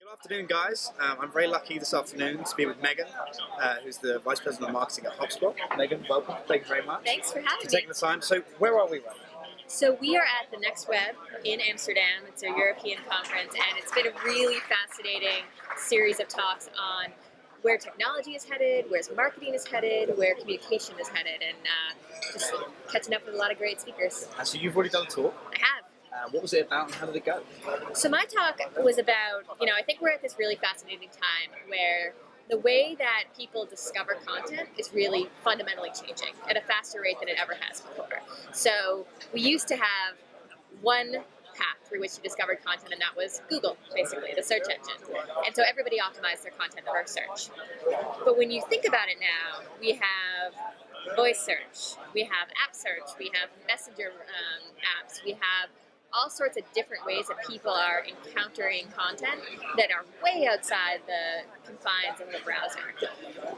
Good afternoon, guys. I'm very lucky this afternoon to be with Meghan, who's the Vice President of Marketing at Hubspot. Meghan, welcome. Thank you very much. Thanks for having for taking me. the time. So, where are we right now? So we are at the Next Web in Amsterdam. It's a European conference, and it's been a really fascinating series of talks on where technology is headed, where marketing is headed, where communication is headed, and just catching up with a lot of great speakers. So, you've already done a talk. I have. What was it about and how did it go? So my talk was about, I think we're at this really fascinating time where the way that people discover content is really fundamentally changing at a faster rate than it ever has before. So we used to have one path through which you discovered content, and that was Google, basically, the search engine. And so everybody optimized their content for search. But when you think about it now, we have voice search, we have app search, we have messenger apps, we have all sorts of different ways that people are encountering content that are way outside the confines of the browser.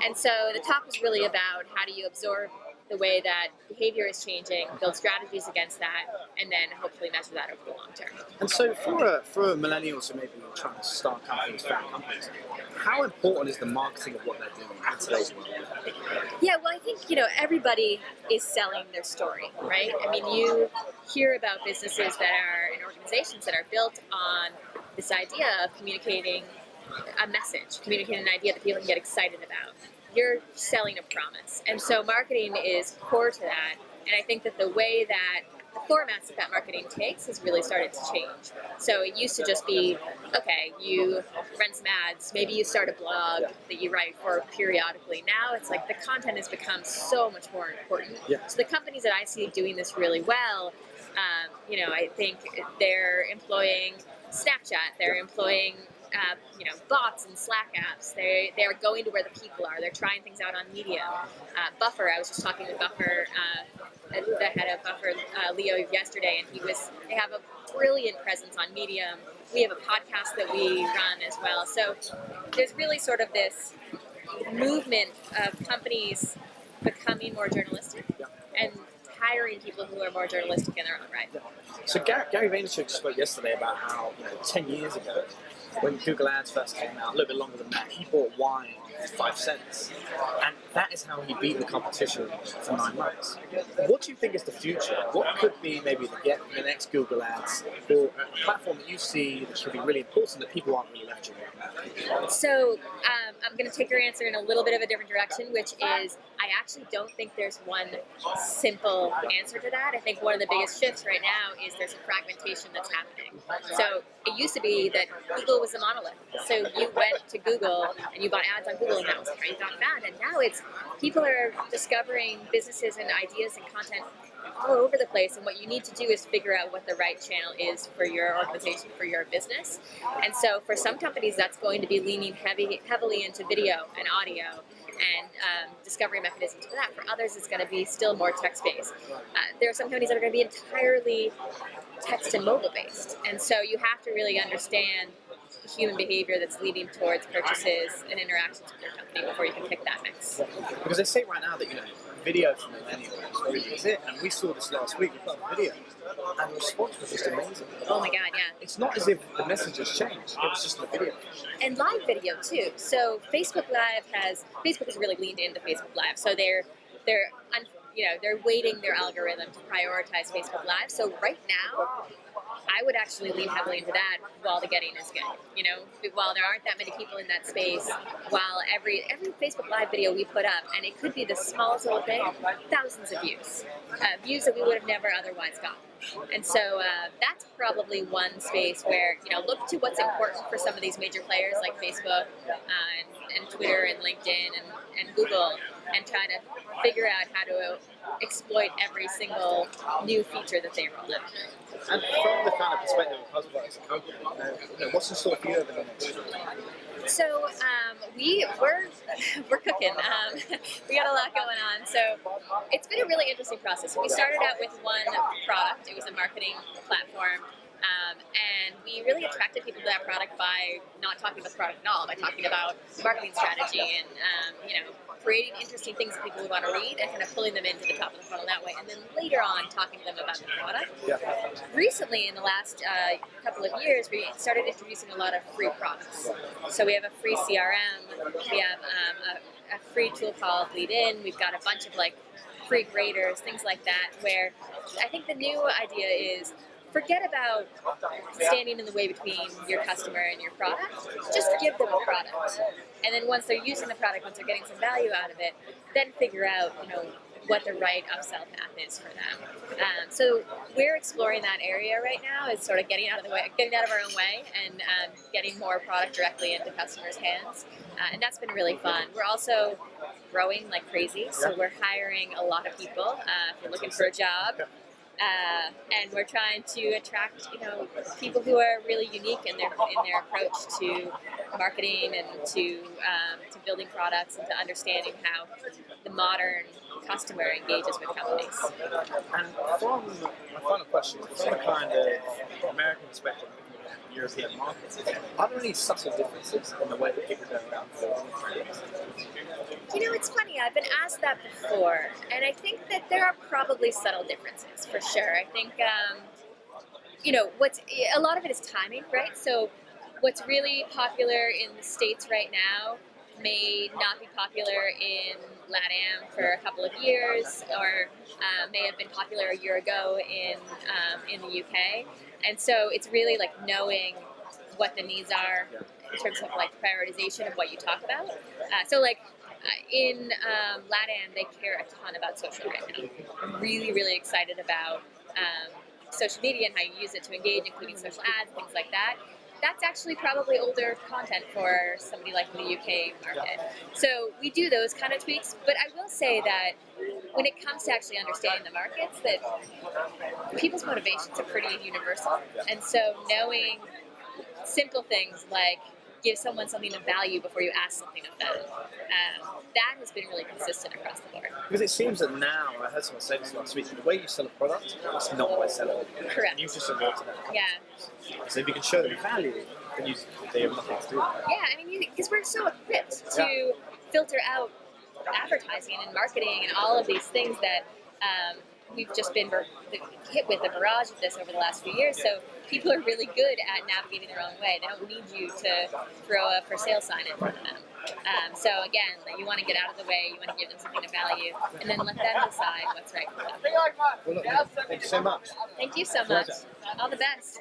And so the talk was really about how do you absorb the way that behavior is changing, build strategies against that, and then hopefully measure that over the long term. And so for millennials who may be trying to start companies, found companies, how important is the marketing of what they're doing in today's world? Yeah, well, I think, everybody is selling their story, right? I mean, you hear about businesses that are, and organizations that are built on this idea of communicating a message, communicating an idea that people can get excited about. You're selling a promise. And so marketing is core to that. And I think that the way that the formats that marketing takes has really started to change. So it used to just be, okay, you run some ads, maybe you start a blog that you write for periodically. Now it's like the content has become so much more important. Yeah. So the companies that I see doing this really well, I think they're employing Snapchat, they're employing bots and Slack apps. They're going to where the people are. They're trying things out on Medium. Buffer, I was just talking with Buffer, the head of Buffer, Leo, yesterday, and they have a brilliant presence on Medium. We have a podcast that we run as well. So there's really sort of this movement of companies becoming more journalistic and hiring people who are more journalistic in their own right. So Gary Vaynerchuk spoke yesterday about how 10 years ago, when Google Ads first came out, a little bit longer than that, he bought wine for 5 cents. And that is how he beat the competition for 9 months. What do you think is the future? What could be maybe the next Google Ads, or a platform that you see that should be really important that people aren't really leveraging right now? So I'm going to take your answer in a little bit of a different direction, which is I actually don't think there's one simple answer to that. I think one of the biggest shifts right now is there's a fragmentation that's happening. So it used to be that Google was a monolith. So you went to Google and you bought ads on Google, and that was how you got found. And now it's people are discovering businesses and ideas and content all over the place, and what you need to do is figure out what the right channel is for your organization, for your business. And so for some companies, that's going to be leaning heavily into video and audio and discovery mechanisms for that. For others, it's going to be still more text-based. There are some companies that are going to be entirely text and mobile-based. And so you have to really understand the human behavior that's leading towards purchases and interactions with your company before you can pick that mix. Because they say right now that, video for millennials really is it. And we saw this last week, we put up a video, and the response was just amazing. Oh my God, yeah. It's not as if the message has changed, it was just the video. And live video too. So Facebook has really leaned into Facebook Live. So they're weighting their algorithm to prioritize Facebook Live. So right now, I would actually lean heavily into that while the getting is good. While there aren't that many people in that space, while every Facebook Live video we put up, and it could be the smallest little thing, thousands of views that we would have never otherwise gotten. And so that's probably one space where, look to what's important for some of these major players like Facebook and Twitter and LinkedIn and Google, and try to figure out how to exploit every single new feature that they roll out. And from the kind of perspective of Hubspot as a company, what's in store for you over the next year? So we're cooking. We got a lot going on. So it's been a really interesting process. We started out with one product. It was a marketing platform. And we really attracted people to that product by not talking about the product at all, by talking about marketing strategy and creating interesting things that people would want to read and kind of pulling them into the top of the funnel that way. And then later on, talking to them about the product. Yeah. Recently, in the last couple of years, we started introducing a lot of free products. So we have a free CRM, we have a free tool called Lead In, we've got a bunch of free graders, things like that, where I think the new idea is forget about standing in the way between your customer and your product. Just give them a product. And then once they're using the product, once they're getting some value out of it, then figure out, what the right upsell path is for them. So we're exploring that area right now, is sort of getting out of our own way and getting more product directly into customers' hands. And that's been really fun. We're also growing like crazy, so we're hiring a lot of people. If you're looking for a job, and we're trying to attract, people who are really unique in their approach to marketing and to building products and to understanding how the modern customer engages with companies. And from my final question, from the kind of American perspective, European markets, are there any subtle differences in the way that people go around building brands? It's funny, I've been asked that before, and I think that there are probably subtle differences, for sure. I think, a lot of it is timing, right? So what's really popular in the States right now may not be popular in LATAM for a couple of years, or may have been popular a year ago in the UK. And so it's really knowing what the needs are in terms of prioritization of what you talk about. In LATAM, they care a ton about social right now. I'm really, really excited about social media and how you use it to engage, including social ads, things like that. That's actually probably older content for somebody like the UK market. So we do those kind of tweaks, but I will say that when it comes to actually understanding the markets, that people's motivations are pretty universal. And so knowing simple things like give someone something of value before you ask something of them, that has been really consistent across the board. Because it seems that now, I heard someone say this last week, the way you sell a product is not by selling it. Correct. And you've just adopted that. Yeah. So if you can show them value, then they have nothing to do with it. Yeah, because we're so equipped to filter out advertising and marketing and all of these things that we've just been hit with a barrage of this over the last few years. So people are really good at navigating their own way. They don't need you to throw a for sale sign in front of them. So again, you want to get out of the way, you want to give them something of value, and then let them decide what's right for them. Well, look, thank you so much. Thank you so much. All the best.